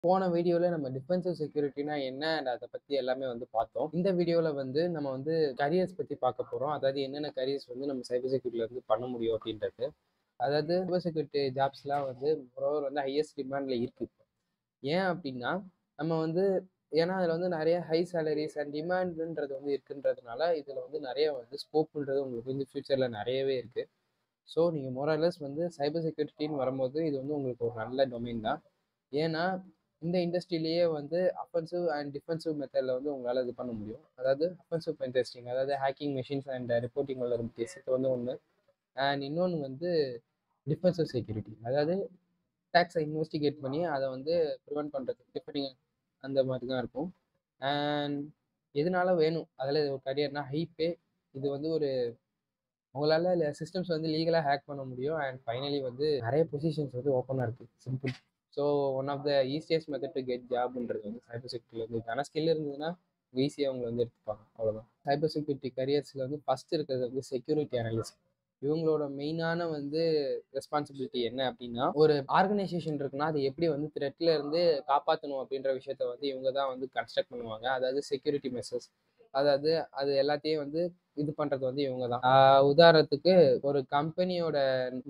போன வீடியோல நம்ம டிஃபென்சிவ் செக்யூரிட்டினா என்ன அண்ட் அத பத்தி எல்லாமே வந்து பார்த்தோம். இந்த வீடியோல வந்து நம்ம வந்து கரியர்ஸ் பத்தி பார்க்க போறோம். அதாவது என்னென்ன கரியர்ஸ் வந்து நம்ம சைபர் செக்யூரிட்டில இருந்து பண்ண முடியும் அப்படின்றது. அதாவது சைபர் செக்யூரிட்டி ஜாப்ஸ்லாம் வந்து மோரோவர் வந்து ஹையஸ்ட் டிமாண்ட்ல இருக்கு. ஏன் அப்படின்னா, நம்ம வந்து ஏன்னா அதில வந்து நெறைய ஹை சேலரீஸ் அண்ட் டிமாண்ட்ன்றது வந்து இருக்குன்றதுனால, இதில வந்து நெறைய வந்து ஸ்கோப்ன்றது உங்களுக்கு வந்து ஃபியூச்சர்ல நெறையவே இருக்கு. ஸோ நீங்க மோர் ஆர் லெஸ் வந்து சைபர் செக்யூரிட்டின்னு வரும்போது, இது வந்து உங்களுக்கு ஒரு நல்ல டொமைன் தான். ஏன்னா, இந்த இண்டஸ்ட்ரியிலேயே வந்து அஃபென்சிவ் அண்ட் டிஃபென்சிவ் மெத்தட்ல வந்து உங்களால இது பண்ண முடியும். அதாவது அஃபென்சிவ் பென் டெஸ்டிங், அதாவது ஹேக்கிங் மெஷின்ஸ் அண்ட் ரிப்போர்ட்டிங் வல்னரபிலிட்டீஸ் இது வந்து ஒண்ணு. அண்ட் இன்னொன்னு வந்து டிஃபென்சிவ் செக்யூரிட்டி. அதாவது அட்டாக்ஸ இன்வெஸ்டிகேட் பண்ணி அத வந்து பிரிவென்ட் பண்றது. டிஃபெண்டிங் அந்த மாரி தான் இருக்கும். அண்ட் எதனால வேணும்? அதில ஒரு கரியர்னா ஹை பே. இது வந்து ஒரு உங்களால சிஸ்டம்ஸ் வந்து லீகலா ஹேக் பண்ண முடியும். அண்ட் ஃபைனலி வந்து நெறைய பொசிஷன்ஸ் வந்து ஓப்பனா இருக்கு. Simple. So one of the easiest method to get ஜாப்ன்றது வந்து சைபர் செக்யூரிட்டில இருந்து. ஆனா ஸ்கில் இருந்ததுன்னா, ஈஸியா உங்கள வந்து எடுத்துப்பாங்க. அவ்வளோதான். சைபர் செக்யூரிட்டி கரியர்ஸ்ல வந்து ஃபர்ஸ்ட் இருக்கிறது வந்து செக்யூரிட்டி அனலிஸ்ட். இவங்களோட மெயினான வந்து ரெஸ்பான்சிபிலிட்டி என்ன அப்படின்னா, ஒரு ஆர்கனைசேஷன் இருக்குன்னா, அது எப்படி வந்து த்ரெட்ல இருந்து காப்பாத்தணும் அப்படின்ற விஷயத்த வந்து இவங்க தான் வந்து கன்ஸ்ட்ரக்ட் பண்ணுவாங்க. அதாவது செக்யூரிட்டி மெஷர்ஸ். அதாவது அது எல்லாத்தையும் வந்து இது பண்றது வந்து இவங்க தான். உதாரணத்துக்கு ஒரு கம்பெனியோட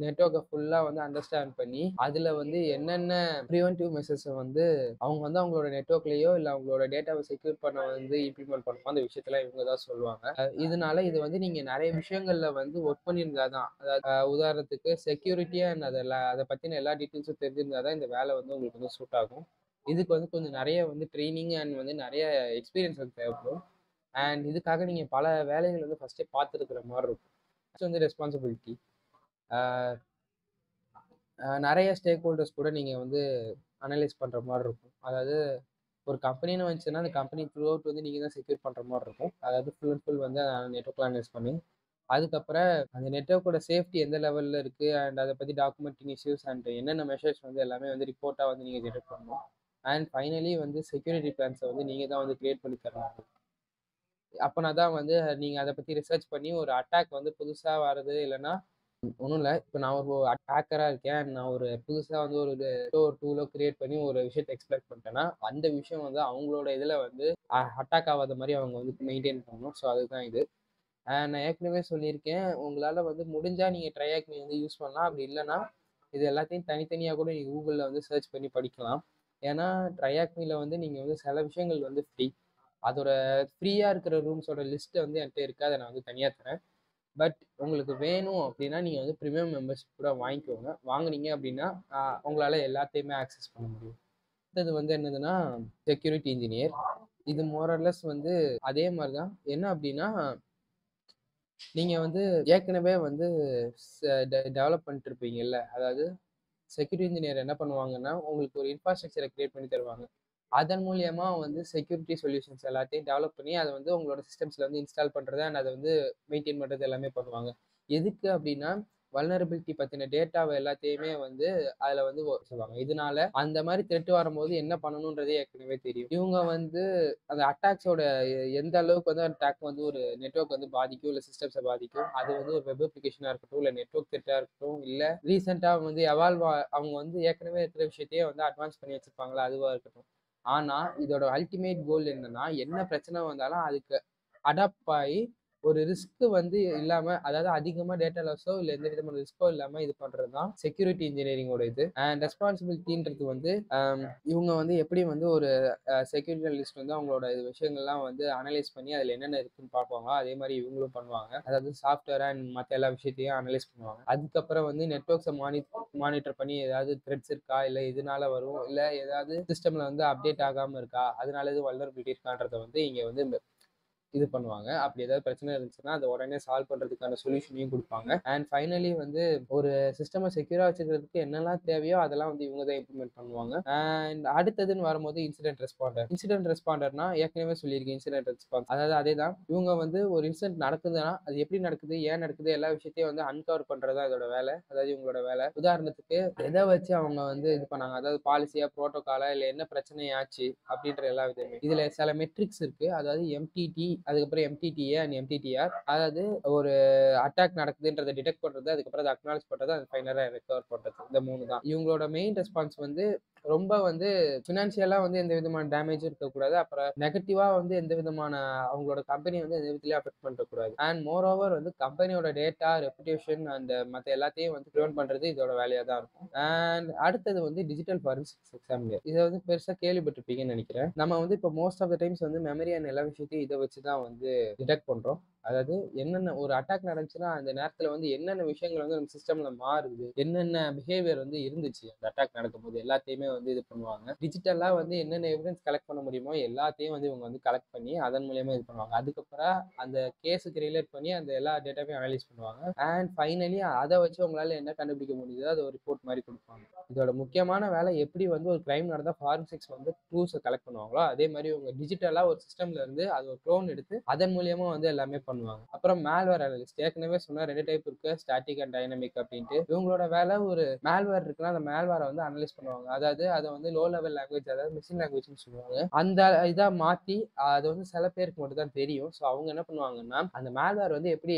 நெட்வொர்க்க ஃபுல்லா வந்து அண்டர்ஸ்டாண்ட் பண்ணி, அதுல வந்து என்னென்ன பிரிவென்டிவ் மெஷர்ஸ வந்து அவங்க வந்து அவங்களோட நெட்வொர்க்லயோ, இல்ல அவங்களோட டேட்டாவ செக்யூர் பண்ண வந்து இம்ப்ளிமெண்ட் பண்ணணுமோ, அந்த விஷயத்தலாம் இவங்க தான் சொல்லுவாங்க. இதனால இது வந்து நீங்க நெறைய விஷயங்கள்ல வந்து ஒர்க் பண்ணியிருந்தா தான். அதாவது உதாரணத்துக்கு செக்யூரிட்டியா அத பத்தின எல்லா டீட்டெயில்ஸும் தெரிஞ்சிருந்தா தான் இந்த வேலை வந்து உங்களுக்கு வந்து சூட் ஆகும். இதுக்கு வந்து கொஞ்சம் நெறைய வந்து ட்ரெய்னிங் அண்ட் வந்து நெறைய எக்ஸ்பீரியன்ஸ் வந்து தேவைப்படும். அண்ட் இதுக்காக நீங்க பல வேலைகள் வந்து ஃபர்ஸ்ட்டே பார்த்துருக்கிற மாரி இருக்கும். நெக்ஸ்ட் வந்து ரெஸ்பான்சிபிலிட்டி. ஆ நெறைய ஸ்டேக் ஹோல்டர்ஸ் கூட நீங்க வந்து அனலைஸ் பண்ற மாரி இருக்கும். அதாவது ஒரு கம்பெனின்னு வந்துச்சுன்னா, அந்த கம்பெனி த்ரூ அவுட் வந்து நீங்க தான் செக்யூர் பண்ற மாரி இருக்கும். அதாவது ஃபுல் அண்ட் ஃபுல் வந்து நெட்வொர்க்லாம் அனலைஸ் பண்ணி, அதுக்கப்புறம் அந்த நெட்வொர்க்கோட சேஃப்டி எந்த லெவல்ல இருக்கு அண்ட் அத பத்தி டாக்குமெண்டிங் இஷ்யூஸ் அண்ட் என்னென்ன மெஷர்ஸ் வந்து எல்லாமே வந்து ரிப்போர்ட்டா வந்து நீங்க ஜெனரேட் பண்ணணும். அண்ட் ஃபைனலி வந்து செக்யூரிட்டி பிளான்ஸ வந்து நீங்க தான் வந்து கிரியேட் பண்ணி தரணும். அப்பனா தான் வந்து நீங்க அத பத்தி ரிசர்ச் பண்ணி ஒரு அட்டாக் வந்து புதுசா வரது இல்லன்னா ஒண்ணும் இல்ல. இப்ப நான் ஒரு ஹேக்கரா இருக்கேன். நான் ஒரு புதுசா வந்து ஒரு டூலோ கிரியேட் பண்ணி ஒரு விஷயத்த எக்ஸ்ப்ளாய்ட் பண்ணிட்டேன்னா, அந்த விஷயம் வந்து அவங்களோட இதுல வந்து அட்டாக் ஆவாத மாரி அவங்க வந்து மெயின்டெயின் பண்ணணும். ஸோ அதுதான் இது. நான் ஏற்கனவே சொல்லியிருக்கேன். உங்களால வந்து முடிஞ்சா நீங்க ட்ரையாக்மி வந்து யூஸ் பண்ணலாம். அப்படி இல்லன்னா, இது எல்லாத்தையும் தனித்தனியா கூட நீங்க Googleல வந்து சர்ச் பண்ணி படிக்கலாம். ஏன்னா, ட்ரையாக்மில வந்து நீங்க வந்து சில விஷயங்கள் வந்து ஃப்ரீ. அதோட ஃப்ரீயா இருக்கிற ரூம்ஸோட லிஸ்ட் வந்து என்ட்ட இருக்கு. அத நான் வந்து தனியா தரேன். பட் உங்களுக்கு வேணும் அப்படின்னா, நீங்க வந்து பிரீமியம் மெம்பர்ஷிப் கூட வாங்கிக்கோங்க. வாங்குனீங்க அப்படின்னா, உங்களால எல்லாத்தையுமே ஆக்சஸ் பண்ண முடியும். அடுத்தது வந்து என்னதுன்னா, செக்யூரிட்டி இன்ஜினியர். இது மோர் ஆர் லெஸ் வந்து அதே மாரி தான். என்ன அப்படின்னா, நீங்க வந்து ஏற்கனவே வந்து ச டெ டெவலப் பண்ணிட்டு இருப்பீங்கல்ல. அதாவது செக்யூரிட்டி இன்ஜினியர் என்ன பண்ணுவாங்கன்னா, உங்களுக்கு ஒரு இன்ஃப்ராஸ்ட்ரக்சர கிரியேட் பண்ணி தருவாங்க. அதன் மூலியமா வந்து செக்யூரிட்டி சொல்யூஷன்ஸ் எல்லாத்தையும் டெவலப் பண்ணி, அத வந்து உங்களோட சிஸ்டம்ஸ்ல வந்து இன்ஸ்டால் பண்றது அண்ட் அத வந்து மெயின்டெயின் பண்றது எல்லாமே பண்ணுவாங்க. எதுக்கு அப்டின்னா, வல்னரபிலிட்டி பத்தின டேட்டாவ எல்லாத்தையுமே வந்து அதுல வந்து சொல்லுவாங்க. இதனால அந்த மாரி த்ரெட் வரும்போது என்ன பண்ணணும்ன்றதே ஏற்கனவே தெரியும். இவங்க வந்து அந்த அட்டாக்ஸோட எந்த அளவுக்கு வந்து அட்டாக் வந்து ஒரு நெட்வொர்க் வந்து பாதிக்கும், இல்ல சிஸ்டம்ஸ பாதிக்கும். அது வந்து ஒரு வெப் அப்ளிகேஷனா இருக்கட்டும், இல்ல நெட்வொர்க் த்ரெட்டா இருக்கட்டும், இல்ல ரீசென்ட்டா வந்து அவங்க வந்து ஏற்கனவே இருக்கிற விஷயத்தையே வந்து அட்வான்ஸ் பண்ணி வச்சிருப்பாங்கல்ல, அதுவா இருக்கட்டும். ஆனா, இதோட அல்டிமேட் கோல் என்னன்னா, என்ன பிரச்சனை வந்தாலும் அதுக்கு அடாப்ட் ஆயி ஒரு ரிஸ்க் வந்து இல்லாம, அதாவது அதிகமா டேட்டா லாஸோ இல்ல எந்த விதமான ரிஸ்க்கோ இல்லாம இது பண்றது தான் செக்யூரிட்டி இன்ஜினியரிங்கோட இது. அண்ட் ரெஸ்பான்சிபிலிட்டின்றது வந்து இவங்க வந்து எப்படி வந்து ஒரு செக்யூரிட்டி அனலிஸ்ட் வந்து அவங்களோட விஷயங்கள்லாம் வந்து அனலைஸ் பண்ணி அதில என்னென்ன இருக்குன்னு பார்ப்பாங்க. அதே மாரி இவங்களும் பண்ணுவாங்க. அதாவது சாஃப்ட்வேர் அண்ட் மத்த எல்லா விஷயத்தையும் அனலைஸ் பண்ணுவாங்க. அதுக்கப்புறம் வந்து நெட்வொர்க்ஸ மானிட்டர் பண்ணி ஏதாவது த்ரெட்ஸ் இருக்கா? இல்ல எதனால வரும்? இல்ல ஏதாவது சிஸ்டம்ல வந்து அப்டேட் ஆகாம இருக்கா? அதனால எதுவும் வல்னரபிலிட்டி இருக்கான்றத வந்து இங்க வந்து இது பண்ணுவாங்க. அப்படி ஏதாவது பிரச்சனை இருந்துச்சுன்னா, அத உடனே சால்வ் பண்றதுக்கான சொல்யூஷனையும் குடுப்பாங்க. அண்ட் ஃபைனலி வந்து ஒரு சிஸ்டம செக்யூரா வச்சுக்கிறதுக்கு என்னெல்லாம் தேவையோ அதெல்லாம் வந்து இவங்க தான் இம்ப்ளிமெண்ட் பண்ணுவாங்க. அண்ட் அடுத்ததுன்னு வரும்போது இன்சிடென்ட் ரெஸ்பாண்டர். இன்சிடென்ட் ரெஸ்பாண்டர்னா ஏற்கனவே சொல்லியிருக்கேன் இன்சிடென்ட் ரெஸ்பான்ஸ். அதாவது அதேதான். இவங்க வந்து ஒரு இன்சிடென்ட் நடக்குதுன்னா, அது எப்படி நடக்குது? ஏன் நடக்குது? எல்லா விஷயத்தையும் வந்து அன்கவர் பண்றது தான் இதோட வேலை. அதாவது இவங்களோட வேலை. உதாரணத்துக்கு எத வச்சு அவங்க வந்து இது பண்ணாங்க? அதாவது பாலிசியா, புரோட்டோகாலா இல்ல என்ன பிரச்சனை ஆச்சு? அப்படின்ற எல்லா விதமே. இதுல சில மெட்ரிக்ஸ் இருக்கு. அதாவது எம்டிடி அதுக்கப்புறம் எம்டிடிஏ அண்ட் எம்டிடிஆர். அதாவது ஒரு அட்டாக் நடக்குதுன்றத டிடெக்ட் பண்றது, அதுக்கப்புறம் அத அக்னாலஜ் பண்றது, அது ஃபைனலா ரெக்கவர் பண்றது. இந்த 3 தான். இவங்களோட மெயின் ரெஸ்பான்ஸ் வந்து ரொம்ப வந்து ஃபினான்ஷியலா வந்து எந்த விதமான டேமேஜும் இருக்கக்கூடாது. அப்புறம் நெகட்டிவா வந்து எந்த விதமான அவங்களோட கம்பெனி வந்து எந்த விதத்திலயும் அஃபெக்ட் பண்ணிறக்கூடாது. அண்ட் மோர் ஓவர் வந்து கம்பெனியோட டேட்டா, ரெப்புடேஷன் அண்ட் மத்த எல்லாத்தையும் வந்து பிரிவென்ட் பண்றது இதோட வேலையா தான் இருக்கும். அண்ட் அடுத்தது வந்து டிஜிட்டல் ஃபாரன்சிக்ஸ் எக்ஸாமினர். இத வந்து பெருசா கேள்விப்பட்டிருப்பீங்கன்னு நெனைக்கிறேன். நம்ம வந்து இப்போ மோஸ்ட் ஆஃப் த டைம்ஸ் வந்து மெமரி அண்ட் எல்லா விஷயத்தையும் இத வச்சு தான் வந்து டிடெக்ட் பண்றோம். அதாவது என்னென்ன ஒரு அட்டாக் நடந்துச்சுன்னா, அந்த நேரத்துல வந்து என்னென்ன விஷயங்கள் வந்து நம்ம சிஸ்டம்ல மாறுது, என்னென்ன பிஹேவியர் வந்து இருந்துச்சு அந்த அட்டாக் நடக்கும்போது எல்லாத்தையுமே வந்து இது பண்ணுவாங்க. டிஜிட்டலா வந்து என்னென்ன எவிடன்ஸ் கலெக்ட் பண்ண முடியுமோ எல்லாத்தையும் வந்து இவங்க வந்து கலெக்ட் பண்ணி அதன் மூலியமா இது பண்ணுவாங்க. அதுக்கப்புறம் அந்த கேஸுக்கு ரிலேட் பண்ணி அந்த எல்லா டேட்டாவையும் அனலைஸ் பண்ணுவாங்க. அண்ட் ஃபைனலி அத வச்சு உங்களால என்ன கண்டுபிடிக்க முடியுதோ அது ஒரு ரிப்போர்ட் மாரி குடுப்பாங்க. இதோட முக்கியமான வேலை எப்படி வந்து ஒரு கிரைம் நடந்தா ஃபாரன்சிக்ஸ் வந்து ட்ரூஸ கலெக்ட் பண்ணுவாங்களோ, அதே மாரி இவங்க டிஜிட்டலா ஒரு சிஸ்டம்ல இருந்து அது ஒரு க்ளோன் எடுத்து அதன் மூலியமா வந்து எல்லாமே பண்ணுவாங்க. அப்புறம் மால்வேர் அனலிஸ்ட் ஏற்கனவே சொன்ன 2 டைப் இருக்கு. ஸ்டாட்டிக் அண்ட் டைனமிக் அப்டின்ட்டு. இவங்களோட வேலை ஒரு மால்வேர் இருக்குன்னா, அந்த மால்வேர வந்து அனலைஸ் பண்ணுவாங்க. அதாவது அத வந்து லோ லெவல் லாங்குவேஜ் அதாவது மிஷின் லாங்குவேஜ்ன்னு சொல்லுவாங்க. அந்த இதா மாத்தி அது வந்து சில பேருக்கு மட்டும் தான் தெரியும். ஸோ அவங்க என்ன பண்ணுவாங்கன்னா, அந்த மால்வேர் வந்து எப்படி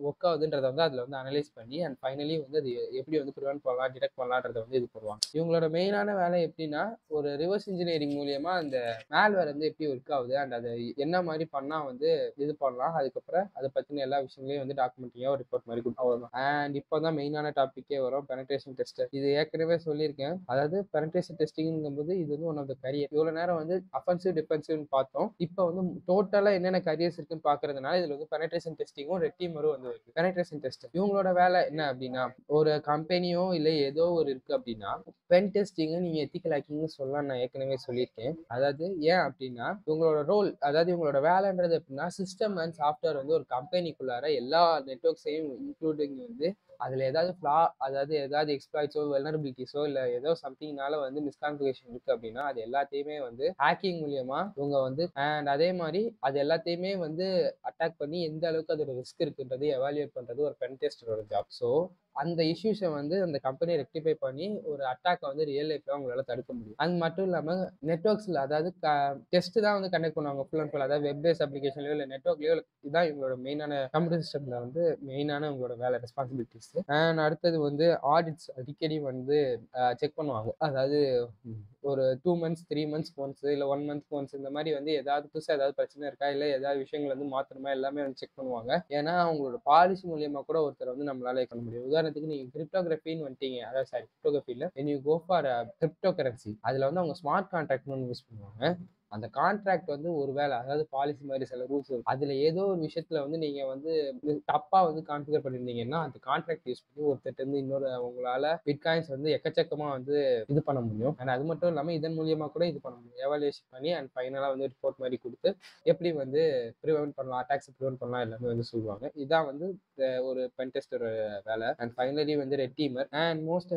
ஒர்க் ஆகுதுன்றத வந்து அதுல வந்து அனலைஸ் பண்ணி அண்ட் ஃபைனலி வந்து அது எப்படி வந்து பிரிவென்ட் பண்ணலாம், டிடெக்ட் பண்ணலான்றத வந்து இது பண்ணுவாங்க. இவங்களோட மெயினான வேலை எப்படின்னா, ஒரு ரிவர்ஸ் இன்ஜினியரிங் மூலியமா அந்த மால்வேர் வந்து எப்படி ஒர்க் ஆகுது அண்ட் அது என்ன மாரி பண்ணா வந்து இது பண்ணலாம். அதுக்கப்புறம் அத பத்தின எல்லா விஷயங்களையும் வந்து டாக்குமெண்ட்டிங்கா ஒரு ரிப்போர்ட் மாரி குடுப்பாங்க. அவ்வளவுதான். அண்ட் இப்போ தான் மெயினான டாபிக்கே வரும். Penetration tester. இது ஏற்கனவே சொல்லியிருக்கேன். அதாவது பெனட்ரேஷன் டெஸ்டிங்ங்கும்போது இது வந்து ஒன் ஆஃப் த கரியர். இவ்வளவு நேரம் வந்து அஃபென்சிவ், டிஃபென்சிவ்னு பார்த்தோம். இப்போ வந்து டோட்டலா என்னென்ன கரியர்ஸ் இருக்குன்னு பார்க்கறதுனால இதுல வந்து பெனட்ரேஷன் டெஸ்டிங்கும், ரெட் டீமரும் வந்து வருது. பெனட்ரேஷன் டெஸ்டர் இவங்களோட வேலை என்ன அப்படின்னா, ஒரு கம்பெனியோ இல்ல ஏதோ ஒரு இருக்கு அப்படின்னா, பென் டெஸ்டிங் நீங்க எத்திக்கல் ஹேக்கிங்னு சொல்லலாம். நான் ஏற்கனவே சொல்லியிருக்கேன். அதாவது ஏன் அப்படின்னா, இவங்களோட ரோல் அதாவது இவங்களோட வேலைன்றது எப்படின்னா, சிஸ்டம் அண்ட் சாஃப்ட்வேர் வந்து ஒரு கம்பெனிக்குள்ளார எல்லா நெட்வொர்க்ஸையும் இன்க்ளூடிங் வந்து அதுல ஏதாவது ஃப்ளா அதாவது ஏதாவது எக்ஸ்ப்ளாய்ட்ஸோ, வல்னரபிலிட்டிஸோ இல்ல ஏதோ சம்திங்னால வந்து மிஸ்கான்ஃபிகரேஷன் இருக்கு அப்படின்னா, அது எல்லாத்தையுமே வந்து ஹேக்கிங் மூலியமா இவங்க வந்து அண்ட் அதே மாரி அது எல்லாத்தையுமே வந்து அட்டாக் பண்ணி எந்த அளவுக்கு அதோட ரிஸ்க் இருக்குன்றதை எவாலுவேட் பண்றது ஒரு பென் டெஸ்டரோட ஜாப். ஸோ அந்த இஷ்யூஸை வந்து அந்த கம்பெனி ரெக்டிஃபை பண்ணி ஒரு அட்டாக்கை வந்து ரியல் லைஃப்ல அவங்களால தடுக்க முடியும். அது மட்டும் இல்லாம நெட்வொர்க்ஸ்ல அதாவது டெஸ்ட் தான் வந்து கண்டக்ட் பண்ணுவாங்க ஃபுல் அண்ட் ஃபுல். அதாவது வெப் பேஸ் அப்ளிகேஷன்லயோ இல்லை நெட்வொர்க்லயோ இதுதான் இவங்களோட மெயினான கம்ப்யூட்டர் சிஸ்டம்ல வந்து மெயினான உங்களோட வேலை ரெஸ்பான்சிபிலிட்டிஸ். அண்ட் அடுத்தது வந்து ஆடிட்ஸ் அடிக்கடி வந்து செக் பண்ணுவாங்க. அதாவது ஒரு 2 மந்த்ஸ் 3 மந்த்ஸ் ஒன்ஸ் இல்லை 1 மந்த் ஒன்ஸ் இந்த மாதிரி வந்து ஏதாவது புதுசாக ஏதாவது பிரச்சனை இருக்கா இல்லை ஏதாவது விஷயங்கள் வந்து மாற்றணுமா எல்லாமே வந்து செக் பண்ணுவாங்க. ஏன்னா அவங்களோட பாலிசி மூலியமா கூட ஒருத்தர் வந்து நம்மளால பண்ண முடியும். உதாரணத்துக்கு நீங்க கிரிப்டோகிராஃபின்னு வந்துட்டீங்க, அதாவது சாரி கிரிப்டோகிராஃபி இல்லை, when you go for crypto currency அதில் வந்து அவங்க ஸ்மார்ட் கான்ட்ராக்ட்னு ஒன்று யூஸ் பண்ணுவாங்க. அந்த கான்ட்ராக்ட் வந்து ஒரு வேலை அதாவது பாலிசி மாதிரி சில ரூல்ஸ் இருக்கும். அதுல ஏதோ ஒரு விஷயத்துல வந்து நீங்க வந்து தப்பா வந்து கான்ஃபிகர் பண்ணியிருந்தீங்கன்னா அந்த கான்ட்ராக்ட் யூஸ் பண்ணி ஒருத்தர் இருந்து இன்னொரு உங்களால பிட்காயின்ஸ் வந்து எக்கச்சக்கமா வந்து இது பண்ண முடியும். அண்ட் அது மட்டும் இல்லாம இதன் மூலியமா கூட இது பண்ண முடியும். எவாலுவேஷன் பண்ணி அண்ட் ஃபைனலா வந்து ரிப்போர்ட் மாதிரி கொடுத்து எப்படி வந்து ப்ரிவென்ட் பண்ணலாம், அட்டாக்ஸ் ப்ரிவென்ட் பண்ணலாம் எல்லாமே வந்து சொல்லுவாங்க. இதான் வந்து ஒரு பென்டெஸ்டர் வேலை. அண்ட் ஃபைனலி வந்து ரெட் டீமர் அண்ட் மோஸ்ட்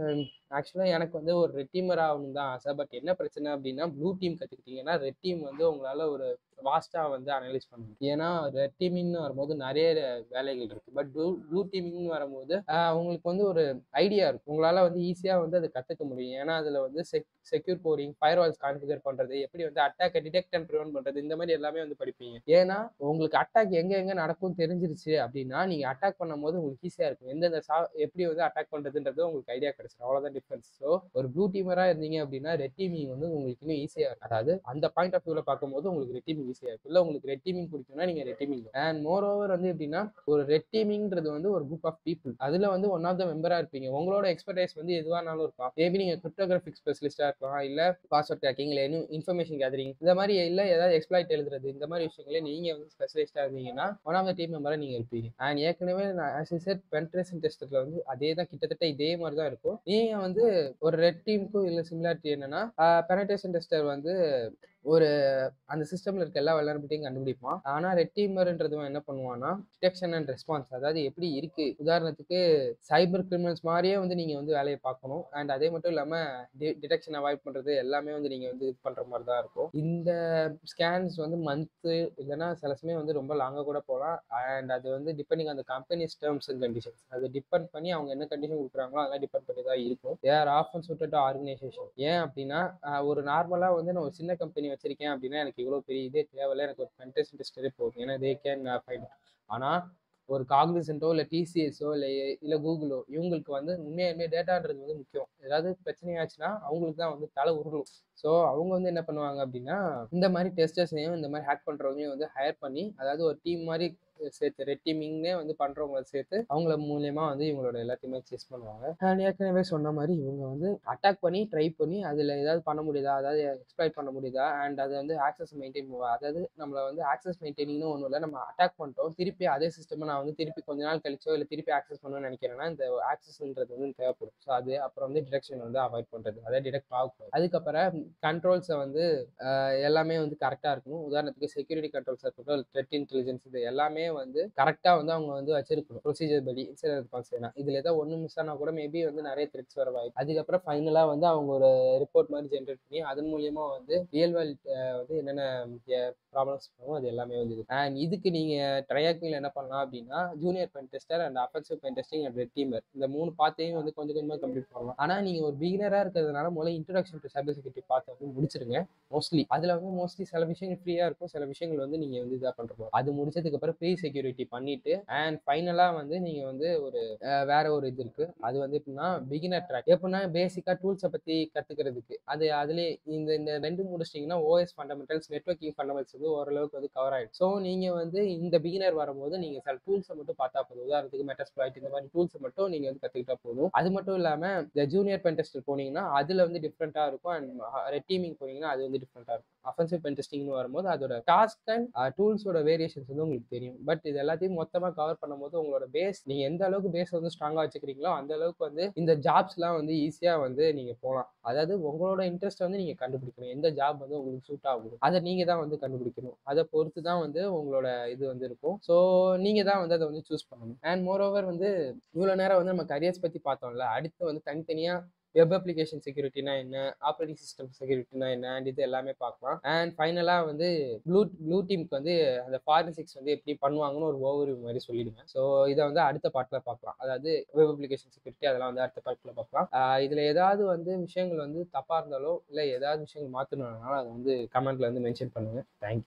ஆக்சுவலா எனக்கு வந்து ஒரு ரெட் டீமர் ஆகணும் தான் ஆசை. பட் என்ன பிரச்சனை அப்படின்னா ப்ளூ டீம் கத்துக்கிட்டீங்கன்னா ரெட் டீம் வந்து உங்களால ஒரு வாஸ்டா வந்து அனலைஸ் பண்ண முடியும். ஏன்னா ரெட் டீமிங்னு வரும்போது நிறைய வேலைகள் இருக்கு. பட் ப்ளூ டீமிங்னு வரும்போது உங்களுக்கு வந்து ஒரு ஐடியா இருக்கும். உங்களால வந்து ஈஸியா வந்து அதை கத்துக்க முடியும். ஏன்னா அதுல வந்து செக்யூர் கோடிங், ஃபயர்வால்ஸ் கான்ஃபிகர் பண்றது, எப்படி வந்து அட்டாக்கை டிடெக்ட் அண்ட் ப்ரிவென்ட் பண்றது, இந்த மாதிரி எல்லாமே வந்து படிப்பீங்க. ஏன்னா உங்களுக்கு அட்டாக் எங்க எங்க நடக்கும் தெரிஞ்சிருச்சு அப்படின்னா நீங்க அட்டாக் பண்ணும்போது உங்களுக்கு ஈஸியா இருக்கும். எந்தெந்த எப்படி வந்து அட்டாக் பண்றதுன்றது உங்களுக்கு ஐடியா கிடைச்சிடும். அவ்வளவுதான் டிஃபரன்ஸ். ஸோ ஒரு ப்ளூ டீமரா இருந்தீங்க அப்படின்னா ரெட் டீமிங் வந்து உங்களுக்கு இன்னும் ஈஸியா இருக்கும். அதாவது அந்த பாயிண்ட் ஆஃப் வியூல பார்க்கும்போது உங்களுக்கு ரெட் டீமிங் ஈஸியா இருக்கும். இல்ல உங்களுக்கு ரெட் டீமிங் பிடிக்கும்னா நீங்க red teaming. And more over வந்து எப்படின்னா ஒரு ரெட் டீமிங்ன்றது வந்து ஒரு குரூப் ஆஃப் பீப்புள். அதுல வந்து ஒன் ஆஃப் த மெம்பரா இருப்பீங்க. உங்களோட எக்ஸ்பர்டைஸ் வந்து எதுவானாலும் இருக்கும். மேபி நீங்க கிரிப்டோகிராஃபிக் ஸ்பெஷலிஸ்டா இருக்கலாம், இல்ல பாஸ்வேர்ட் கிராக்கிங், இல்ல இன்ஃபர்மேஷன் கேதரிங், இந்த மாதிரி இல்ல ஏதாவது எக்ஸ்ப்ளாய்ட் எழுதுறது, இந்த மாதிரி விஷயங்களே நீங்க வந்து ஸ்பெஷலிஸ்டா இருந்தீங்கன்னா ஒன் ஆஃப் த டீம் மெம்பரா நீங்க இருப்பீங்க. அண்ட் ஏற்கனவே நான் ஆஸ் ஐ செட் பென்ட்ரேஷன் டெஸ்ட்ல வந்து அதே தான் கிட்டத்தட்ட இதே மாதிரி தான் இருக்கும். நீங்க வந்து ஒரு ரெட் டீமுக்கும் இல்ல சிமிலாரிட்டி என்னன்னா பெனட்ரேஷன் டெஸ்டர் வந்து ஒரு அந்த சிஸ்டம்ல இருக்க எல்லா வல்னரபிலிட்டியும் கண்டுபிடிப்பான். ஆனா ரெட் டீமர்ன்றதுவன் என்ன பண்ணுவான்னா டிடெக்ஷன் அண்ட் ரெஸ்பான்ஸ், அதாவது எப்படி இருக்கு உதாரணத்துக்கு சைபர் கிரிமினல்ஸ் மாதிரியே வந்து நீங்க வந்து வேலையை பார்க்கணும். அண்ட் அதே மட்டும் இல்லாம டிடெக்ஷன் அவாய்ட் பண்றது எல்லாமே வந்து நீங்க வந்து இது பண்ற மாதிரி தான் இருக்கும். இந்த ஸ்கேன்ஸ் வந்து மந்த்து இல்லைன்னா சில சமயம் வந்து ரொம்ப லாங்கா கூட போகலாம். அண்ட் அது வந்து டிபெண்டிங் அந்த கம்பெனிஸ் டேர்ம்ஸ் அண்ட் கண்டிஷன்ஸ், அது டிபெண்ட் பண்ணி அவங்க என்ன கண்டிஷன் கொடுக்குறாங்களோ அதெல்லாம் டிபெண்ட் பண்ணி தான் இருக்கும். They are often suited to organisation. ஏன் அப்படின்னா ஒரு நார்மலா வந்து நான் ஒரு சின்ன கம்பெனி வச்சிருக்கேன் அப்படின்னா எனக்கு இவ்வளவு பெரிய இதே தேவையில்ல, எனக்கு ஒரு பென்டெஸ்ட் டெஸ்டரே போதும். ஏன்னா தே கேன் ஃபைண்ட். ஆனா ஒரு காக்னிசன்ட்டோ இல்ல டிசிஎஸோ இல்ல கூகுளோ இவங்களுக்கு வந்து உண்மையுமே டேட்டான்றது வந்து முக்கியம். ஏதாவது பிரச்சனை ஆச்சுன்னா அவங்களுக்கு தான் வந்து தலை உருளும். ஸோ அவங்க வந்து என்ன பண்ணுவாங்க அப்படின்னா, இந்த மாதிரி டெஸ்டர்ஸையும் இந்த மாதிரி ஹேக் பண்றவங்களையும் வந்து ஹையர் பண்ணி, அதாவது ஒரு டீம் மாதிரி சேர்த்து ரெட் டீமிங்னே வந்து பண்றவங்கள சேர்த்து அவங்கள மூலியமா வந்து இவங்களோட எல்லாத்தையுமே செஸ் பண்ணுவாங்க. நான் ஏற்கனவே சொன்ன மாதிரி இவங்க வந்து அட்டாக் பண்ணி ட்ரை பண்ணி அதுல ஏதாவது பண்ண முடியுதா, அதாவது எக்ஸ்ப்ளாய்ட் பண்ண முடியுதா, அண்ட் அது வந்து ஆக்சஸ் மெயின்டைன் அதாவது நம்மள வந்து ஆக்சஸ் மெயின்டைனிங்னு ஒன்றும் இல்லை, நம்ம அட்டாக் பண்ணிட்டோம் திருப்பி அதே சிஸ்டம் நான் வந்து திருப்பி கொஞ்ச நாள் கழிச்சோ இல்லை திருப்பி ஆக்சஸ் பண்ணணும்னு நினைக்கிறேன்னா இந்த ஆக்சஸ்ன்றது வந்து தேவைப்படும். ஸோ அது அப்புறம் வந்து டிடெக்ஷன் வந்து அவாய்ட் பண்றது, அதாவது டிடெக்ட் ஆகக்கூடாது. அதுக்கப்புறம் கண்ட்ரோல்ஸை வந்து எல்லாமே வந்து கரெக்டாக இருக்கணும். உதாரணத்துக்கு செக்யூரிட்டி கண்ட்ரோல்ஸாக இருக்கட்டும், த்ரெட் இன்டெலிஜென்ஸ், இது எல்லாமே வந்து கரெக்டாக வந்து அவங்க வந்து வச்சிருக்கணும் ப்ரொசீஜர் படி. இன்சிடென்ட் ரெஸ்பான்ஸ் இதில் ஏதாவது ஒன்று மிஸ் ஆனால் கூட மேபி வந்து நிறைய த்ரெட்ஸ் வர வாய்ப்பு. அதுக்கப்புறம் ஃபைனலாக வந்து அவங்க ஒரு ரிப்போர்ட் மாதிரி ஜென்ரேட் பண்ணி அதன் மூலியமா வந்து ரியல் வேர்ல்ட் வந்து என்னென்ன ப்ராப்ளம்ஸ் பண்ணுவோம் அது எல்லாமே வந்து இது. அண்ட் இதுக்கு நீங்கள் ட்ரையாக்கில் என்ன பண்ணலாம் அப்படின்னா junior pen tester and offensive pen testing and red teamer இந்த 3 பார்த்தையும் வந்து கொஞ்சம் கொஞ்சமாக கம்ப்ளீட் பண்ணலாம். ஆனால் நீங்கள் ஒரு பிகினராக இருக்கிறதுனால முதல்ல இன்ட்ரோடக்ஷன் டு சைபர் செக்யூரிட்டி பார்த்து வந்து முடிச்சிருங்க. அதில் வந்து மோஸ்ட்லி சில விஷயங்கள் ஃப்ரீயாக இருக்கும், சில விஷயங்கள் வந்து நீங்கள் வந்து இதாக பண்ணுறோம். அது முடிச்சதுக்கு அப்புறம் ப்ரீ செக்யூரிட்டி பண்ணிட்டு அண்ட் ஃபைனலாக வந்து நீங்கள் வந்து ஒரு வேற ஒரு இது இருக்கு. அது வந்து எப்படின்னா பிகினர் ட்ராக். எப்படின்னா பேசிக்காக டூல்ஸை பற்றி கற்றுக்கிறதுக்கு அது அதுலேயே இந்த இந்த 2 முடிச்சிட்டிங்கன்னா ஓஎஸ் ஃபண்டமெண்டல்ஸ் நெட்வொர்க்கிங் ஃபண்டமெண்டல்ஸ் வந்து ஓரளவுக்கு வந்து கவர் ஆகிடும். ஸோ நீங்கள் வந்து இந்த பிகினர் வரும்போது நீங்கள் சில டூல்ஸை மட்டும் பார்த்தா போதும். உதாரணத்துக்கு மெட்டாஸ்ப்ளாய்ட் இந்த மாதிரி டூல்ஸை மட்டும் நீங்கள் வந்து கற்றுக்கிட்டா போதும். அது மட்டும் இல்லாமல் இந்த ஜூனியர் பென் டெஸ்டர் போனீங்கன்னா அதில் வந்து டிஃப்ரெண்ட்டாக இருக்கும், அண்ட் ரெட் டீமிங் போனீங்கன்னா அது வந்து டிஃப்ரெண்ட்டாக இருக்கும். அஃபென்சிவ் பென் டெஸ்டிங்னு வரும்போது அதோட டாஸ்க் அண்ட் டூல்ஸோட வேரியேஷன்ஸ் வந்து உங்களுக்கு தெரியும். பட் இது எல்லாத்தையும் மொத்தமாக கவர் பண்ணும்போது உங்களோட பேஸ் நீங்கள் எந்த அளவுக்கு பேஸ் வந்து ஸ்ட்ராங்காக வச்சுக்கிறீங்களோ அந்த அளவுக்கு வந்து இந்த ஜாப்ஸ்லாம் வந்து ஈஸியாக வந்து நீங்கள் போகலாம். அதாவது உங்களோட இன்ட்ரெஸ்ட் வந்து நீங்கள் கண்டுபிடிக்கணும், எந்த ஜாப் வந்து உங்களுக்கு சூட் ஆகும் அதை நீங்கள் தான் வந்து கண்டுபிடிக்கணும். அதை பொறுத்து தான் வந்து உங்களோட இது வந்து இருக்கும். ஸோ நீங்கள் தான் வந்து அதை வந்து சூஸ் பண்ணணும். அண்ட் மோர் ஓவர் வந்து இவ்வளோ நேரம் வந்து நம்ம கரியர்ஸ் பற்றி பார்த்தோம்ல, அடுத்து வந்து தனித்தனியாக வெப் அப்ளிகேஷன் செக்யூரிட்டினா என்ன, ஆப்ரேட்டிங் சிஸ்டம் செக்யூரிட்டினா என்ன, அண்ட் இது எல்லாமே பார்க்கலாம். அண்ட் ஃபைனலாக வந்து ப்ளூ டீமுக்கு வந்து அந்த ஃபாரன்சிக்ஸ் வந்து எப்படி பண்ணுவாங்கன்னு ஒரு ஓவர்வியூ மாதிரி சொல்லிடுவேன். ஸோ இதை வந்து அடுத்த பார்ட்டில் பார்க்கலாம். அதாவது வெப் அப்ளிகேஷன் செக்யூரிட்டி அதெல்லாம் வந்து அடுத்த பார்ட்டில் பார்க்கலாம். இதில் ஏதாவது வந்து விஷயங்கள் வந்து தப்பாக இருந்தாலோ இல்லை ஏதாவது விஷயங்கள் மாற்றணும்னாலும் அதை வந்து கமெண்ட்ல வந்து மென்ஷன் பண்ணுங்க. தேங்க்யூ.